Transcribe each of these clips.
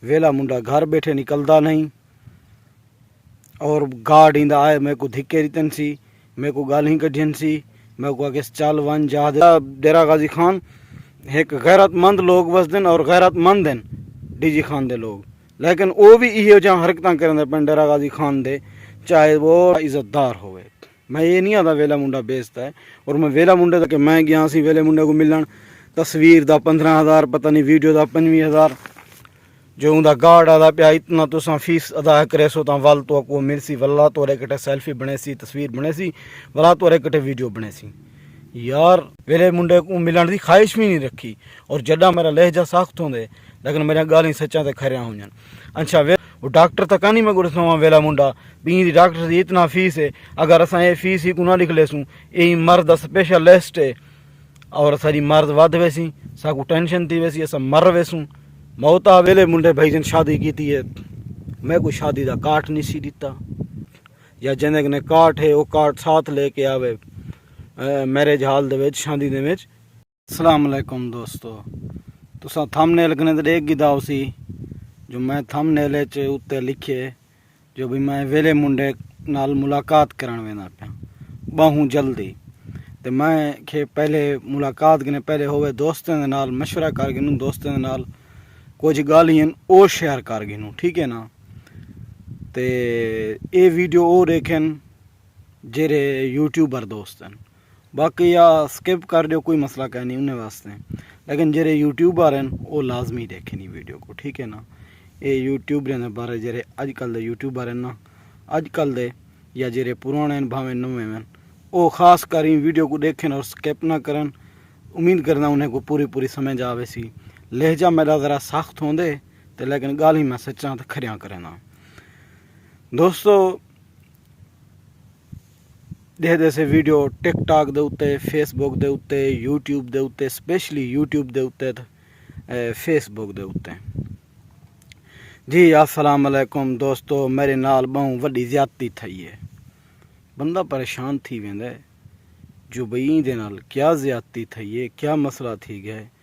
वेला मुंडा घर बैठे निकलदा नहीं और गार्ड इंदा आए मेरे को धिक्के रितन सी, मेरे को गाली कढ़ियन सी, मेरे को आगे चाल वन जा डेरा गाजी खान एक गैरतमंद लोग वसदन और गैरतमंद हैं डीजी खान दे लोग, लेकिन वो भी इहो जहाँ हरकत करें पें डेरा गाजी खान दे, चाहे वो इज्जतदार होवे। मैं ये नहीं आता वेला मुंडा बेचता है, और मैं वेला मुंडे तक मैं गया सी वेले मुंडे को मिलन, तस्वीर दा 15,000 पता नहीं वीडियो दा 25,000 जो उनका गार्ड आदा पिया इतना तुसा फीस अदा करे सो ता वल तो को मिलसी वल्ला तोरे कटे सेल्फी बने सी, तस्वीर बने सी, वला तोरे कटे वीडियो बने सी। यार वेले मुंडे को मिलने की ख्वाहिश भी नहीं रखी, और जडा मेरा लहजा सख्त होंदे लेकिन मेरा गाली सच्चा ते खरिया हुजन। अच्छा वो डॉक्टर तक नहीं मैं गुड़सा वहाँ वेला मुंडा भी डॉक्टर की इतना फीस है, अगर असा ये फीस ही को ना लिख लेसूँ, यही मर्द स्पेशलिस्ट है और सारी मर्द वध वैसी साकू टेंशन थी वैसी असा मर वैसूँ मौत आ वेले मुंडे भाई जन शादी की थी है, मैं कोई शादी का काट नहीं सी दिता, या जिन्हें ने काट है वो काट साथ लेके आवे मैरिज हाल दे विच शादी दे विच। अस्सलाम वालेकुम दोस्तों, तुसा थंबनेल कने ते देख गिदाओ सी जो मैं थंबनेल च उत्ते लिखे जो भी मैं वेले मुंडे नाल मुलाकात करन वेंदा पिया बहु जल्दी, ते मैं के पहले मुलाकात कने पहले होवे दोस्तें दे नाल मशवरा कर गिनूं, दोस्तें दे नाल कुछ गालियां ओ शेयर कर गिनूं, ठीक है ना। ते ये वीडियो ओ देखें जेरे यूट्यूबर दोस्त हैं, बाकी या स्किप कर दो कोई मसला कह नहीं उन्हें वास्ते, लेकिन जेरे यूट्यूबर हैं वो लाजमी देखें नहीं वीडियो को, ठीक है ना। ये यूट्यूबर ने बारे जेरे अजकल दे यूट्यूबर हैं ना, अजकल दे या जेरे पुराने भावें नवे हैं वो खास कर वीडियो को देखें और स्किप ना करें। उम्मीद करना उन्हें को पूरी पूरी समझ आवे सी। लहजा मेरा ज़रा सख्त होंदे तो लेकिन गाली मैं सच्चा तो खरिया करें ना। दोस्तों देखते से वीडियो टिकटॉक दे उत्ते, फेसबुक दे उत्ते, यूट्यूब दे उत्ते, स्पेशली यूट्यूब दे उत्ते फेसबुक दे उत्ते। जी अस्सलाम वालेकुम दोस्तों, मेरे नाल बहु वड्डी ज़्यादती थई है, बंदा परेशान थी वेंदा है जो बई दे नाल क्या ज़्यादती थई है, क्या मसला थी गया है।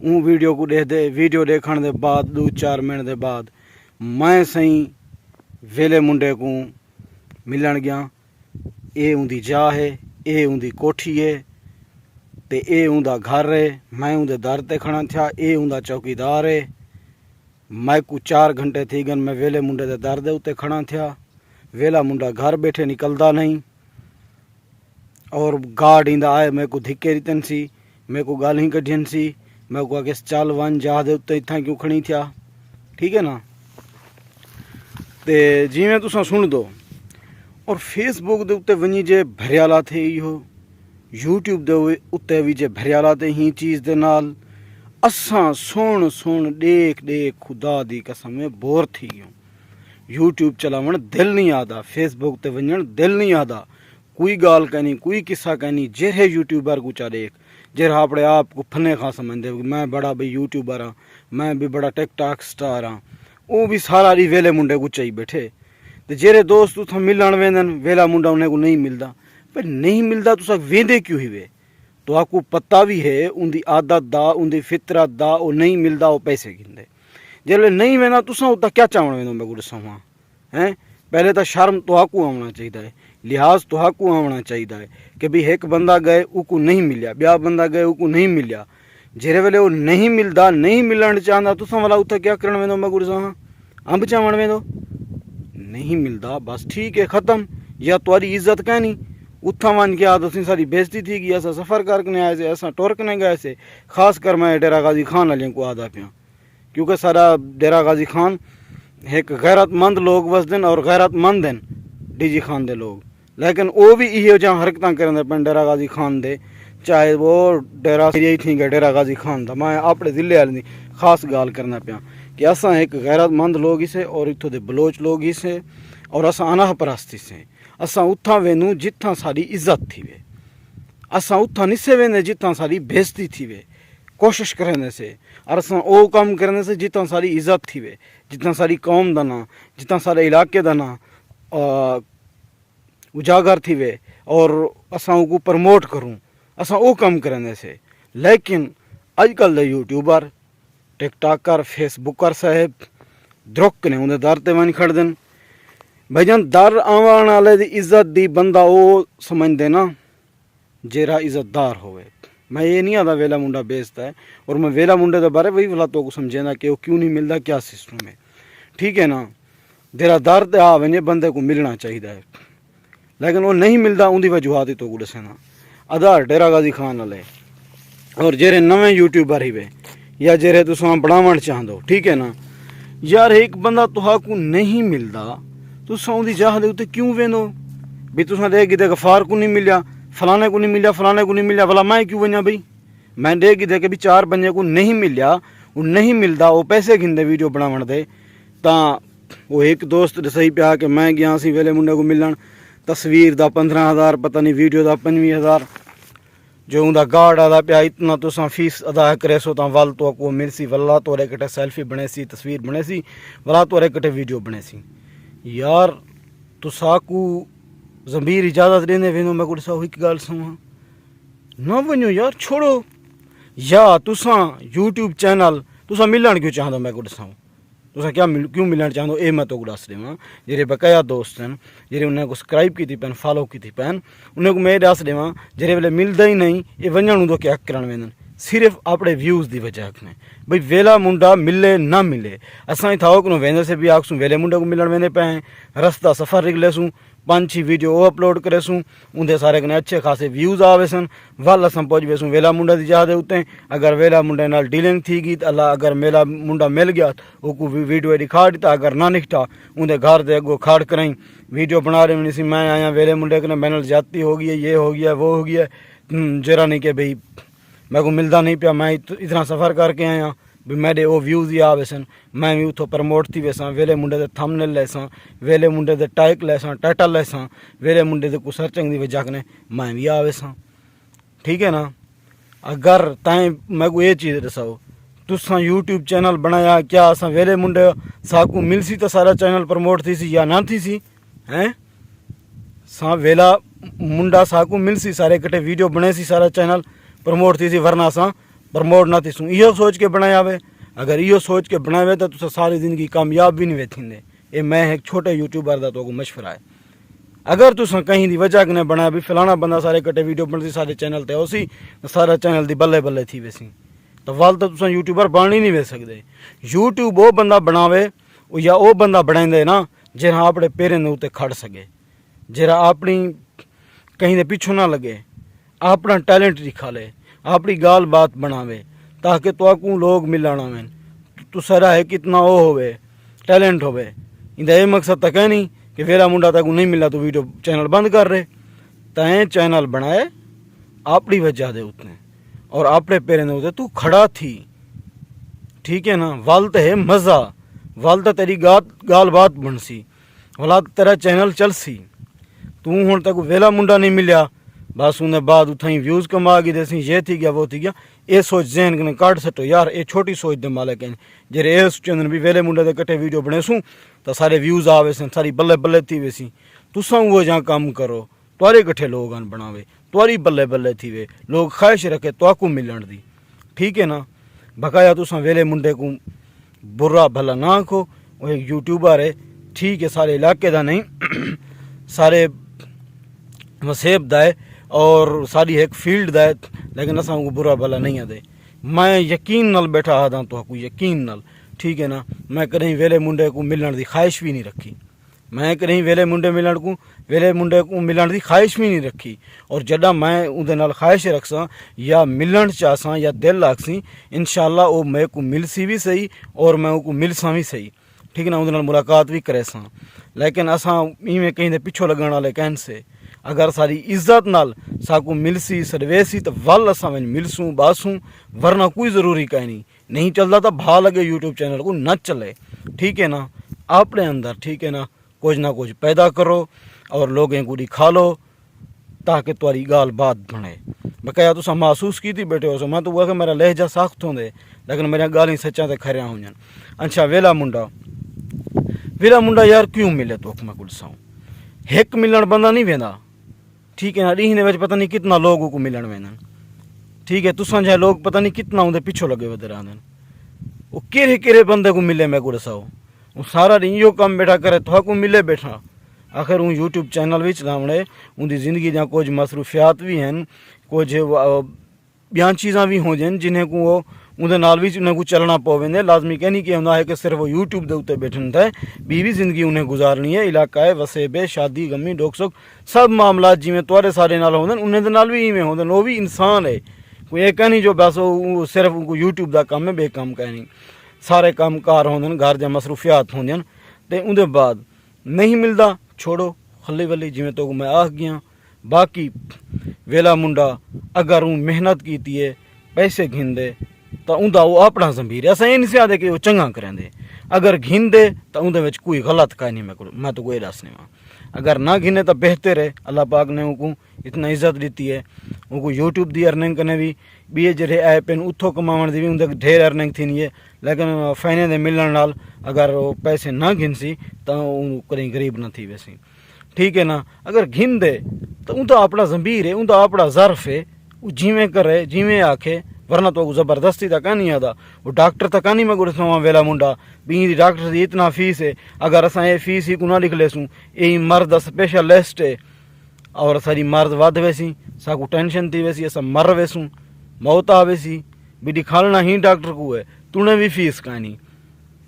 ऊँ वीडियो को देखते, वीडियो देखने के बाद 2-4 मिनट के बाद मैं सही वेले मुंडे को मिलन गया। ये उनकी जा है, ये उनकी कोठी है, तो ये उनका घर है, मैं उनके दर ते खड़ा था, ये उनका चौकीदार है। मैं को 4 घंटे थी गन मैं वेले मुंडे के दर दे उत्ते खड़ा था। वेला मुंडा घर बैठे निकलदा नहीं और गार्ड इंदा आए मेरे को धिक्के रितन सी, मेरे को गाली कढ़ियन सी, मैं को आगे चल वन जा दे उत्ते इतना क्यों खड़ी था, ठीक है ना। ते जिमें तुसा सुन दो और फेसबुक दे उत्ते वनी जे भरियाला थे इहो, यूट्यूब दे उत्ते भी जे भरियाला थे ही चीज़ दे नाल असां सुन सुन देख देख खुदा दी कसम में बोर थी गयूं। यूट्यूब चलावण दिल नहीं आता, फेसबुक ते वञण दिल नहीं आता, कोई गाल कहनी कोई किस्सा कहनी जेरे यूट्यूबर को चा देख जेरा अपने आप को फने खा समझते मैं बड़ा भाई यूट्यूबर हाँ, मैं भी बड़ा टिकटॉक स्टार हाँ, वो भी सारा दी वेले मुंडे को चाहिए बैठे। तो जेरे दोस्त उतना मिलन वेंदन वेला मुंडा उन्हें को नहीं मिलता, पर नहीं मिलता तुसा वेंदे क्यों ही वे, तो आपको पता भी है उनकी आदत दा उनकी फितरत दा वो नहीं मिलता वो पैसे गिनते। जेल्ले नहीं वेंदा तुसा उतना क्या चावण वेंदो मैं गुड़ समा हैं। पहले तो शर्म तो आपको आना चाहिए है, लिहाज तो आपको आना चाहिए है कि भी एक बंदा गए उको नहीं मिलिया, ब्या बंदा गए उको नहीं मिलिया, जेरे वेले वो नहीं मिलता नहीं मिलन चाहता तुसा वाला उतना क्या करन वेंदो मैं गुड़ समा अंब चावण वेंदो। नहीं मिलता बस ठीक है ख़त्म, या तुम्हारी इज्जत कहनी उथा वन के आज असी सारी बेइज्जती थी गई, असा सफ़र करके आए थे, असा टुर के गए थे। खास कर मैं डेरा गाजी खान वाले को आदा पिया, क्योंकि सारा डेरा गाजी खान एक गैरतमंद लोग वसदन और गैरतमंद हैं डीजी खान दे लोग, लेकिन वो भी इहो जहाँ हरकत करें पें डेरा गाजी खान दे, चाहे वो डेरा यही थी गया डेरा गाजी खान था। मैं अपने जिले वाले खास गाल करना पिया कि असा एक गैरतमंद लोग ही से और इतों के बलोच लोग ही से, और असा अनाह परस्ती से असा उथा वेनू जिथा सारी इज्जत थी वे, असा उथा निसे वेंदे जिथा सारी बेइज्जती थी वे, कोशिश करने से और असा वो काम करने से जितना सारी इज्जत थी वे, जितना सारी कौम का ना, जितना सारे इलाके का ना उजागर थी वे, और असा को प्रमोट करूँ असा वो काम करने से। लेकिन अजकल दे यूट्यूबर टिकटॉकर फेसबुकर साहेब द्रुक ने उन्हें दर ते वन खड़ देन भाईजान। दर आवन वाले दी इज्जत दी बंदा वो समझदे ना जेरा इज्जतदार होवे। मैं ये नहीं आता वेला मुंडा बेचता है, और मैं वेला मुंडे के बारे वही वाला तो को समझेना कि वो क्यों नहीं मिलता, क्या सिस्टम है, ठीक है ना। तेरा दर्द आ वने बंदे को मिलना चाहिए है, लेकिन वो नहीं मिलता उनकी वजूहत ही तो को दसना। आधार डेरा गाजी खान वाले और जेरे नवे यूट्यूबर ही वे या जेरे तुसा बनावण चाहदो, ठीक है ना यार। एक बंदा तुहाकू नहीं मिलता तुसा उनकी चाह दे उत्ते क्यों वेंदो भी। तुसा देख कि गफार को नहीं मिलिया, फलाने को नहीं मिलिया, फलाने को नहीं मिलिया, भला मैं क्यों वजा भाई। मैं देख दे के भी 4 बंदे को नहीं मिलिया, वो नहीं मिलता, वो पैसे गिनते वीडियो बनावन दे। तां वो एक दोस्त सही पे आके मैं गया सी वेले मुंडे को मिलन, तस्वीर दा 15,000 पता नहीं वीडियो दा 25,000, जो उनका गार्ड आदा पिया इतना तुसा फीस अदा करे सो तां वल तो को मिलसी, वल्ला तोरे कटे सेल्फी बने सी, तस्वीर बने सी, वला तोरे कटे वीडियो बने सी। यार तुसाकू ज़मीर इजाज़त देने वेंदो मैं को ॾिसां हिकु ॻाल्हि सवां न वञो यार, छोड़ो। या तुसा यूट्यूब चैनल तुसा मिलण क्यों चाहदो मैं को ॾिसां, तुसा क्या क्यों मिलण चाहदो ए मैं तो दस देवां। जेरे बकाया दोस्त हैं जेरे उन्हें को सब्सक्राइब की थी पैन, फॉलो की थी पैन, उन्हें को मैं दस देवां जेरे वेले मिलता ही नहीं ये वञण तो क्या करण वेंदन सिर्फ अपने व्यूज़ की वजह ने। भाई वेला मुंडा मिले ना मिले असां थाओ को वेंदे से भी आखसूँ वेले मुंडे को मिलण वेंदे पे रस्ता सफ़र निकलेसूँ 5-6 वीडियो वो अपलोड करेसूँ उनके सारे कने अच्छे खासे व्यूज़ आवे सन, वल असां पहुँच वेसूँ वेला मुंडा की चाह दे उत्ते। अगर वेला मुंडे नाल डीलिंग थी गई तो अल्लाह अगर मेला मुंडा मिल गया वो वीडियो दिखा दिता, अगर ना निकटा उनके घर दे अगो खाड़ कराई वीडियो बना रहे नहीं सी मैं आया वेले मुंडे कने मैनल जाती हो गई है, ये हो गया वो हो गया, जरा नहीं कि भाई मैं को मिलता नहीं पिया, मैं इतना सफ़र करके आया भी मेरे वो व्यूज़ ही आवे सन, मैं भी उतो प्रमोट थी वैसा, वेले मुंडे दे थंबनेल लेसा, वेले मुंडे दे टाइक लेसा, टाइटल लेसा, वेले मुंडे दे को सर्चिंग दी वजह कने मैं भी आवे सा, ठीक है ना। अगर ताएं मैं को ये चीज़ दसाओ तुसा यूट्यूब चैनल बनाया क्या असा वेले मुंडे साकू मिलसी तो सारा चैनल प्रमोट थी सी या ना थी सी हैं। सा वेला मुंडा साकू मिलसी सारे कटे वीडियो बने सी सारा चैनल प्रमोट थी सी, वरना सा प्रमोट ना थीसूँ। इहो सोच के बनायावे, अगर इहो सोच के बनावे तो तुसा सारी ज़िंदगी कामयाब भी नहीं वे थींदे। ये मैं एक छोटे यूट्यूबर दा तो को मशवरा है। अगर तुसा कहीं दी वजह कने बनाया भी फलाना बंदा सारे कटे वीडियो बनती सारे चैनल ते उसी सारा चैनल दी बल्ले बल्ले थी वैसी तो वाल तो तुसा यूट्यूबर बन ही नहीं वे सकते। यूट्यूब वो बंदा बनावे या वो बंदा बनाइंदे ना जरा अपने पैरें दे उत्ते खड़ सके, जरा अपनी कहीं दे पिछू ना लगे, अपना टैलेंट दिखा ले, अपनी गाल बात बनावे ताकि तो लोग मिलन आवें तू सरा है कितना वो होवे टैलेंट होवे। इंदा ये मकसद तक है नहीं कि वेला मुंडा तक नहीं मिला तो वीडियो चैनल बंद कर रहे। तय चैनल बनाए अपनी वजह दे उतने और अपने पैरें दे उते तू खड़ा थी, ठीक है ना। वाल तो है मज़ा, वाल तो तेरी गाल बात बनसी, वाला तेरा चैनल चलसी। तू हुण तक वेला मुंडा नहीं मिलिया बस उन्हें बाद उठाई व्यूज़ कमा गई देसी ये थी गया वो थी गया। ये सोच जहन कने काट सटो यार, ये छोटी सोच दे मालिक हैं जेरे ये सोचन भी वेले मुंडे दे कट्ठे वीडियो बनेसूँ तो सारे व्यूज़ आवे सन, सारी बल्ले बल्ले थी वैसी। तुसा वो जहाँ काम करो तुआरे कट्ठे लोग आन बनावे, तुआरी बल्ले बल्ले थी वे लोग ख्वाहिश रखे तो मिलन दी, ठीक है ना। बकाया तुसा वेले मुंडे को बुरा भला ना आखो, वो एक यूट्यूबर है, ठीक है, सारे इलाके का नहीं सारे वसेब दा है और सारी एक फील्ड दा है, लेकिन असा को बुरा भला नहीं आते। मैं यकीन नल बैठा आदा तो यकीन नल, ठीक है ना। मैं कहीं वेले मुंडे को मिलने की ख्वाहिश भी नहीं रखी, मैं कहीं वेले मुंडे को मिलने की ख्वाहिश भी नहीं रखी। और जदा मैं उनके नाल ख्वाहिश रखसा या मिलन चाहसा या दिल रखसी इंशाअल्लाह वो मैं को मिलसी भी सही और मैं उनको मिलसा भी सही, ठीक है ना। उनके नाल मुलाकात भी करे सा, लेकिन असा इवें कहीं दे पिछो लगन वाले कहन से अगर सारी इज्जत नाल साकू मिलसी सरवेसी तो वल असा में मिलसूँ बासूँ, वरना कोई ज़रूरी कहीं नहीं चलता तो भा लगे यूट्यूब चैनल को न चले, ठीक है ना। अपने अंदर, ठीक है ना, कुछ ना कुछ पैदा करो और लोगों को दिखा लो ताकि तुम्हारी गाल बात बने। बकाया तुसा महसूस की थी बैठे हो सो मैं तो कि मेरा लहजा सख्त होंगे लेकिन मेरा गाल ही सच्चा तो खरिया हो जान। अच्छा वेला मुंडा यार क्यों मिले तो मैं कुछ साऊँ एक मिलन बंदा नहीं वेंदा, ठीक है ना। ॾींहं दे पता नहीं कितना लोगों को मिलन वेंदा, ठीक है। तुसा जो लोग पता नहीं कितना उनके पिछो लगे वधे रहंदे, वो केरे केरे बंदे को मिले मैं को दसाओ। वो सारा दिन यो काम बैठा करे तो मिले बैठा आखिर हूँ यूट्यूब चैनल भी चलावने उनकी जिंदगी जा कुछ मसरूफियात भी हैं कुछ बियां चीज़ा भी हो जान जिन्हें को वो उनके नाल भी उन्हें को चलना पवेंदे लाजमी कह नहीं कि होंदा है कि सिर्फ वो यूट्यूब के उत्ते बैठन थे बीवी जिंदगी उन्हें गुजारनी है इलाका है वसेबे शादी गमी डोक सुख सब मामला जिमें तुआरे सारे नाल होंदे उन्हें दे नाल भी इवें होंदे वो भी इंसान है कोई एक नहीं जो बस वो सिर्फ उनको यूट्यूब का काम है बेकम कह नहीं सारे काम कार होंदे घर जा मसरूफियात होंदे ते उनके बाद नहीं मिलता छोड़ो हल्ली वल्ली जिमें तो मैं आख गया बाकी वेला मुंडा अगर हूँ मेहनत की है पैसे घिंदे तो उनका वो अपना जमीर है अस ये नहीं आते कि वो चंगा करेंदे अगर घिंदे तो उनके कोई गलत का नहीं मैं तो कोई दस नहीं वहाँ अगर ना घिने तो बेहतर है अल्लाह पाक ने उनको इतना इज्जत दी है उनको यूट्यूब की अर्निंग करने भी ये जड़े ऐप हैं उतो कमावन की भी उनके ढेर अर्निंग थी है लेकिन फाइने के मिलने नाल अगर वो पैसे ना घिनसी तो कहीं गरीब ना थी वैसी ठीक है ना अगर घिन दे तो उनका अपना जमीर है उनका अपना ज़र्फ है वो जिमें करे जिमें आखे वरना तो ज़बरदस्ती तक नहीं आता वो डॉक्टर तक नहीं मैं गुड़सा वहाँ वेला मुंडा भी डॉक्टर की इतना फीस है अगर असा ये फीस ही को ना लिख लेसूँ यही मर्द स्पेशलिस्ट है और सारी मर्द वध वैसी साकू टेंशन थी वैसी असा मर वैसूँ मौत आ वैसी भी दिखाना ही डॉक्टर को है तूने भी फीस कहानी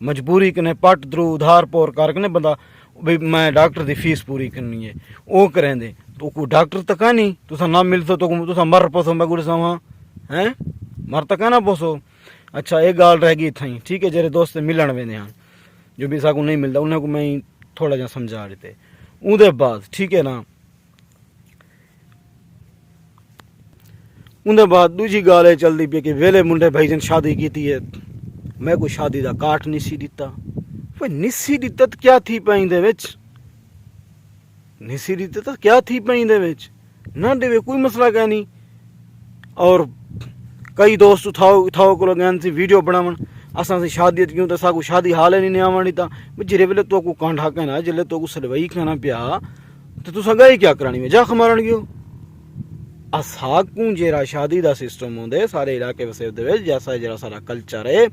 मजबूरी कने पट द्रू उधार पोर करके बंदा भाई मैं डॉक्टर की फीस पूरी करनी है वो करें दे तो को डॉक्टर तक नहीं तुसा ना मिलते तो तुसा मर पोसो मैं गुड़सा वहाँ हैं मर तक ना पोसो अच्छा एक गाल रह गई थी ठीक है जेरे दोस्त मिलन वेंदे हैं जो भी साकू नहीं मिलता उन्हें को मैं थोड़ा जा समझा देते उनके बाद ठीक है ना उनके बाद दूजी गाल है चलती पी कि वेले मुंडे भाई जन शादी की है मैं कोई शादी का काट नहीं सी दिता भाई निसी दिता तो क्या थी पाई दे विच निसी दिता तो क्या थी पाई दे विच ना देवे कोई मसला क्या नहीं और कई दोस्त उठाओ को लगे सी वीडियो बनावन असा से शादी क्यों तो साकू शादी हाल ही नहीं आवनी था जिरे वेले तो को कांढा कहना जिले तो को सलवाई कहना पिया तो तुसा गए क्या करानी में जा खमारण गयो असाकू जेरा शादी का सिस्टम होंदे सारे इलाके वसे दे जैसा जरा सारा कल्चर है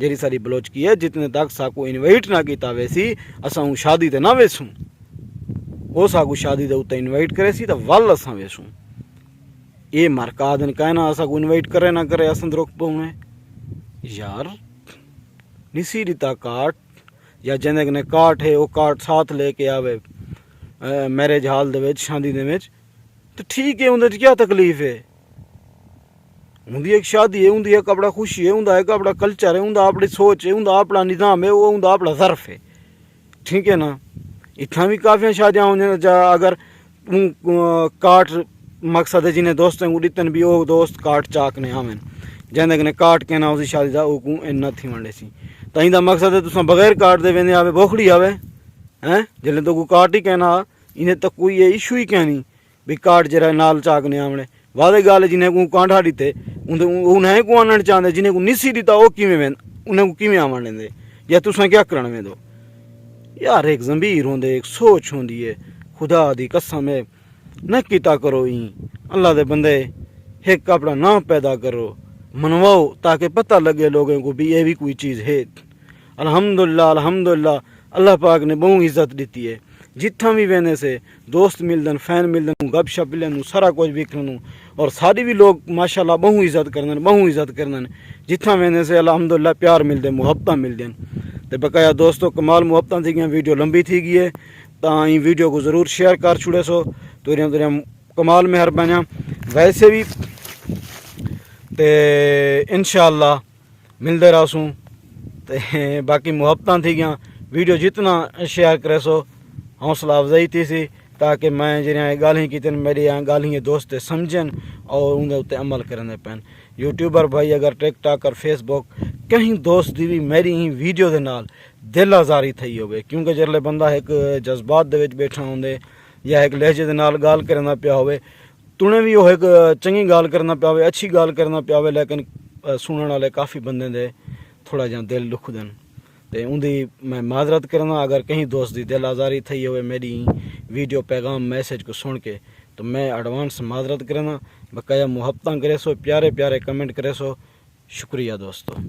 जेरी सारी बलोच की है जितने तक साकू इनवाइट ना किया वैसी असा शादी ते ना वेसूँ वो साकू शादी के उत्ते इनवाइट करे सी तो वल असा वेसूँ ये मरका दिन कहना असा को इनवाइट करे ना करे असंद रोक पाऊँ यार निसी दिता काट या जने ने काट है वो काट साथ लेके आवे मैरिज हाल दे शादी दे तो ठीक है उनके क्या तकलीफ है उनकी एक शादी है उनकी एक अपना खुशी है उनका एक अपना कल्चर है उनका अपनी सोच है उनका अपना निज़ाम है वो उनका अपना ज़र्फ है ठीक है ना इतना भी काफ़ी शादियाँ होने अगर काट मकसद है जिन्हें दोस्त हैं उड़ीतन भी वो दोस्त काट चाक ने आवें जैसे ने काट के ना उसी शादी का वो इन्ना थी वंडे सी तई दा मकसद है तुसा बगैर काट दे वेंदे आवे बोखड़ी आवे हैं जिले तो को काट ही कहना इन्हें तक कोई ये इशू ही कहनी भी काट जरा नाल चाक ने आवने वादे गाल जिन्हें को कांठा दीते उन्हें को आनण चाहते जिन्हें को निसी दीता वो किवें वें उन्हें को किवें आवन देंदे या तुसा क्या करन में दो यार एक ज़मीर होंदे एक सोच होंदी है खुदा दी कसम है न किता करो ई अल्लाह दे बंदे एक अपना नाम पैदा करो मनवाओ ताकि पता लगे लोगों को भी ये भी कोई चीज़ है अल्हम्दुलिल्लाह अल्हम्दुलिल्लाह अल्लाह पाक ने बहुत इज्जत दी है जितना भी वेने से दोस्त मिलदन फैन मिलदन गप शप लेन सारा कुछ विकरन और सारी भी लोग माशाल्लाह बहु इज्जत करन जितना वेने से अल्हम्दुलिल्लाह प्यार मिलदे मुहब्बत मिलदन तो बकाया दोस्तों कमाल मुहब्बत थी गई वीडियो लंबी थी गई है तो वीडियो को ज़रूर शेयर कर छुड़े सो तो कमाल मेहरबानियाँ वैसे भी ते इंशाअल्लाह मिलते रहसूँ ते बाकी मुहब्बत थी गया वीडियो जितना शेयर करे सो हौसला अफजाई थी सी ताकि मैं जिन्हें गाली की मेरी गाली दोस्त समझन और उनके उत्ते अमल करने पैन यूट्यूबर भाई अगर टिकटॉक और फेसबुक कहीं दोस्त दी भी मेरी ही वीडियो के नाल दिल आजारी थी हो क्योंकि जिसले बंदा एक जज्बात दे विच बैठा होंदे या एक लहजे के नाल गाल करना पिया होवे तुने भी वो एक चंगी गाल करना पिया होवे अच्छी गाल करना पिया होवे लेकिन सुनने वाले काफ़ी बंदे दे थोड़ा जा दिल दुखदन तो उनकी मैं माजरत करना अगर कहीं दोस्त की दिल आज़ारी थी हो मेरी वीडियो पैगाम मैसेज को सुन के तो मैं एडवांस माजरत करना बकाया मुहब्बत करे सो प्यारे प्यारे कमेंट करे सो शुक्रिया दोस्तों।